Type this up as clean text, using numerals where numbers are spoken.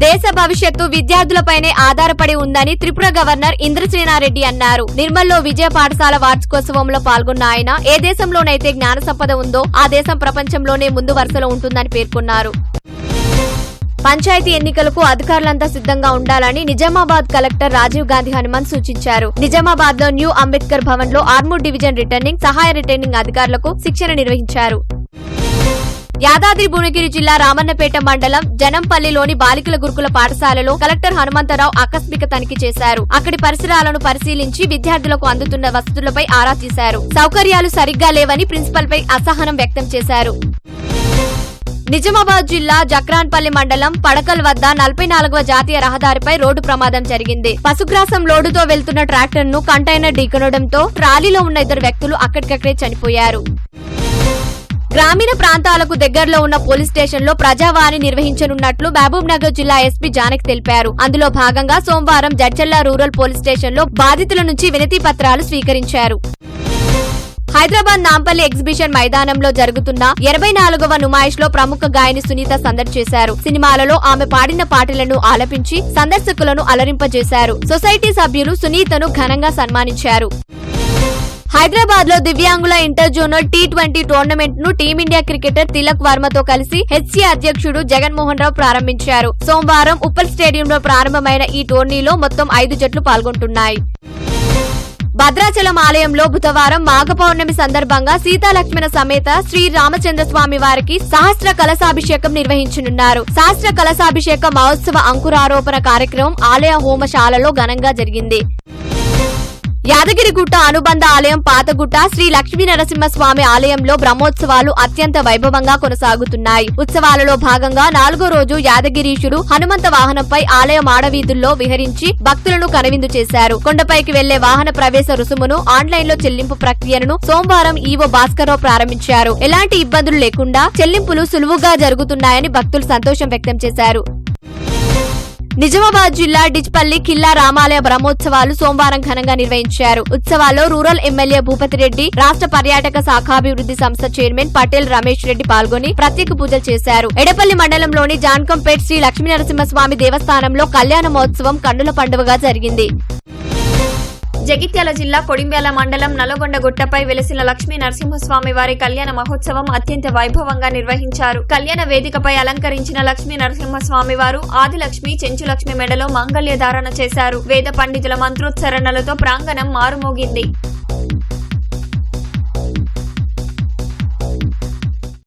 దేశ భవిష్యత్తు విద్యార్థులపైనే ఆధారపడి ఉందని త్రిపుర గవర్నర్ ఇంద్రసేనారెడ్డి అన్నారు. నిర్మల్లో విజయ పాఠశాల వార్షికోత్సవంలో పాల్గొన్న ఆయన ఏ దేశంలోనైతే జ్ఞాన సంపద ఉందో ఆ దేశం ప్రపంచంలోనే ముందు వరుసలో ఉంటుందని పేర్కొన్నారు. పంచాయతీ ఎన్నికలకు అధికారులంతా సిద్ధంగా ఉండాలని నిజామాబాద్ కలెక్టర్ రాజీవ్ గాంధీ హనుమంత్ సూచించారు. నిజామాబాద్ లో న్యూ అంబేద్కర్ భవన్ లో ఆర్మూర్ డివిజన్ రిటర్నింగ్ సహాయ రిటర్నింగ్ అధికారులకు శిక్షణ నిర్వహించారు. యాదాద్రి భువనగిరి జిల్లా రామన్నపేట మండలం జనంపల్లిలోని బాలికల గురుకుల పాఠశాలలో కలెక్టర్ హనుమంతరావు ఆకస్మిక తనిఖీ చేశారు. అక్కడి పరిసరాలను పరిశీలించి విద్యార్థులకు అందుతున్న వసతులపై ఆరా తీశారు. సౌకర్యాలు సరిగ్గా లేవని ప్రిన్సిపల్ పై అసహనం వ్యక్తం చేశారు. నిజామాబాద్ జిల్లా జక్రాన్పల్లి మండలం పడకల్ వద్ద 44వ జాతీయ రహదారిపై రోడ్డు ప్రమాదం జరిగింది. పశుగ్రాసం లోడుతో వెళ్తున్న ట్రాక్టర్ ను కంటైనర్ ఢీకొనడంతో ట్రాలీలో ఉన్న 2 వ్యక్తులు అక్కడికక్కడే చనిపోయారు. గ్రామీణ ప్రాంతాలకు దగ్గరలో ఉన్న పోలీస్ స్టేషన్ లో ప్రజావాణి నిర్వహించనున్నట్లు మహబూబ్ నగర్ జిల్లా ఎస్పీ జానక్ తెలిపారు. అందులో భాగంగా సోమవారం జడ్చర్ల రూరల్ పోలీస్ స్టేషన్ లో బాధితుల నుంచి వినతి పత్రాలు స్వీకరించారు. హైదరాబాద్ నాంపల్లి ఎగ్జిబిషన్ మైదానంలో జరుగుతున్న 84వ నుమాయిష్ లో ప్రముఖ గాయని సునీత సందడి చేశారు. సినిమాలలో ఆమె పాడిన పాటలను ఆలపించి సందర్శకులను అలరింపజేశారు. సొసైటీ సభ్యులు సునీతను ఘనంగా సన్మానించారు. హైదరాబాద్ లో దివ్యాంగుల ఇంటర్ జోనల్ T20 టోర్నమెంట్ ను టీమిండియా క్రికెటర్ తిలక్ వర్మతో కలిసి హెచ్సీ అధ్యక్షుడు జగన్మోహన్ రావు ప్రారంభించారు. సోమవారం ఉప్పల్ స్టేడియంలో ప్రారంభమైన ఈ టోర్నీలో మొత్తం 5 జట్లు పాల్గొంటున్నాయి. భద్రాచలం ఆలయంలో బుధవారం మాఘ పౌర్ణమి సందర్భంగా సీతాలక్ష్మణ సమేత శ్రీ రామచంద్రస్వామి వారికి సహస్ర కలశాభిషేకం నిర్వహించనున్నారు. సహస్ర కలశాభిషేక మహోత్సవ అంకురారోపణ కార్యక్రమం ఆలయ హోమశాలలో ఘనంగా జరిగింది. యాదగిరిగుట్ట అనుబంధ ఆలయం పాతగుట్ట శ్రీ లక్ష్మీ నరసింహస్వామి ఆలయంలో బ్రహ్మోత్సవాలు అత్యంత వైభవంగా కొనసాగుతున్నాయి. ఉత్సవాలలో భాగంగా 4వ రోజు యాదగిరీశుడు హనుమంత వాహనంపై ఆలయ మాడవీధుల్లో విహరించి భక్తులను కనువిందు చేశారు. కొండపైకి వెళ్లే వాహన ప్రవేశ రుసుమును ఆన్లైన్ లో చెల్లింపు ప్రక్రియను సోమవారం ఈవో భాస్కర్రావు ప్రారంభించారు. ఎలాంటి ఇబ్బందులు లేకుండా చెల్లింపులు సులువుగా జరుగుతున్నాయని భక్తులు సంతోషం వ్యక్తం చేశారు. నిజామాబాద్ జిల్లా డిచ్పల్లి కిల్లా రామాలయ బ్రహ్మోత్సవాలు సోమవారం ఘనంగా నిర్వహించారు. ఉత్సవాల్లో రూరల్ ఎమ్మెల్యే భూపతిరెడ్డి, రాష్ట్ర పర్యాటక శాఖాభివృద్ధి సంస్థ చైర్మన్ పటేల్ రమేష్ రెడ్డి పాల్గొని ప్రత్యేక పూజలు చేశారు. ఎడపల్లి మండలంలోని జాన్కంపేట్ శ్రీ లక్ష్మీనరసింహస్వామి దేవస్థానంలో కళ్యాణ మహోత్సవం కన్నుల పండుగగా జరిగింది. జగిత్యాల జిల్లా కొడింబ్యాల మండలం నల్లగొండగుట్టపై వెలసిన లక్ష్మీ నరసింహస్వామి వారి కళ్యాణ మహోత్సవం అత్యంత వైభవంగా నిర్వహించారు. కళ్యాణ వేదికపై అలంకరించిన లక్ష్మీ నరసింహస్వామి వారు ఆదిలక్ష్మి, చెంచులక్ష్మి మెడలో మాంగళ్య ధారణ చేశారు. వేద పండితుల మంత్రోచ్చరణలతో ప్రాంగణం మారుమోగింది.